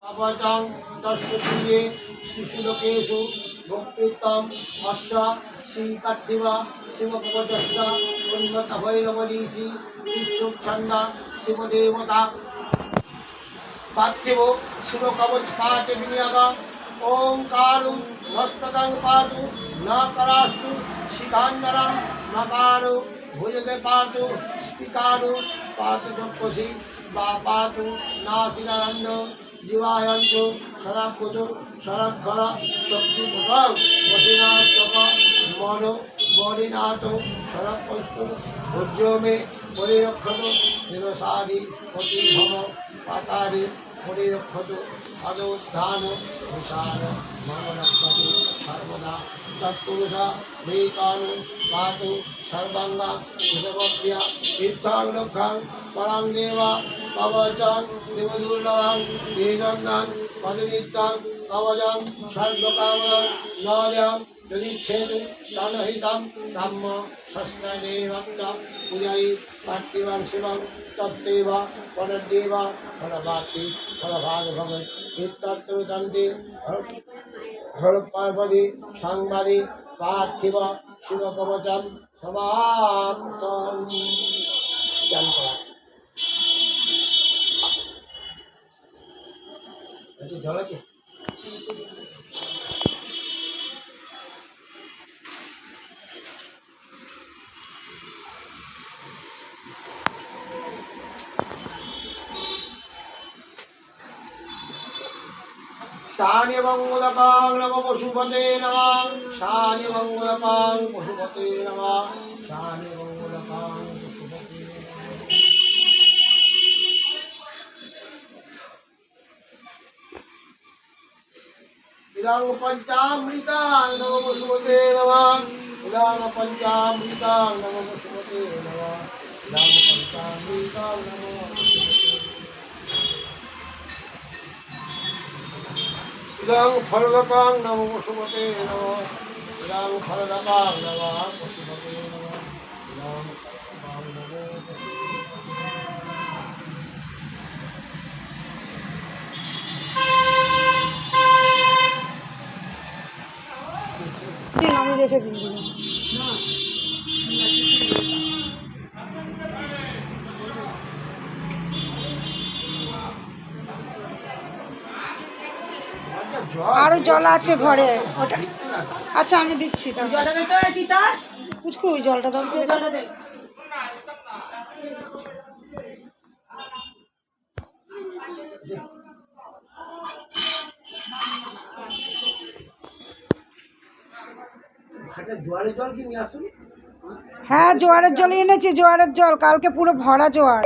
अपचं तस्य शिशुलोकेषु भोक्तित्वम् अस्य श्रीपद्दिव शिवभुवजस्य उन्नतभैरवरीषि विष्णुच्छन्द शिवदेवता पार्थिव शिवकवचपाठे विनियोग ओंकारु मस्तकं पातु न करास्तु शिखान्नरं नकारो भुजगे पातु स्पिकारो पातु चक्षुषि पातु नासिकारण्ड जीवायंच सदाकुतु शरत्खर शक्तिपुतं वशिनाथक मनो बलिनाथ शरत्पुस्तु भुज्यो मे परिरक्षतु निरसादि पतिभव पातारि परिरक्षतु अदोत्थान विशाल मनरक्षतु सर्वदा तत्पुरुष वेतानु पातु सर्वांगा विषमप्रिया तीर्थांगलक्षां परं देवा कवचं देवदुर्लभं तेजन्दां पदनित्यां कवचं सर्वकामदं नौजं यदिच्छेतु तनहितं धम्म षष्ठदेवं पूजयि पार्थिवं शिवं तत्तेव परदेव फलभाति फलभाग भगवत् इत्यत्रदन्ते हर पार्वती सांबादी पार्थिव शिवकवचं समाप्तम् चलता अच्छा जल আছে शानि मंगलकां नमः पशुपते नमः शानि मंगलकां पशुपते नमः शानि मंगलकां पशुपते इदां पंचामृतां नमः पशुपते नमः इदां पंचामृतां नमः पशुपते नमः इदां पंचामृतां नमः इदां फलदकां नमः पशुपते नमः इदां फलदकां नमः पशुपते नमः इदां फलदकां नमः ঠিক আমি রেখে দিন আরো জল আছে ঘরে ওটা আচ্ছা আমি দিচ্ছি জলটা দে তো তিতাস পুচকু ওই জলটা দাও তো। জলটা দে জোয়ারের জল কি নিয়ে আসুন হ্যাঁ জোয়ারের জল এনেছি জোয়ারের জল কালকে পুরো ভরা জোয়ার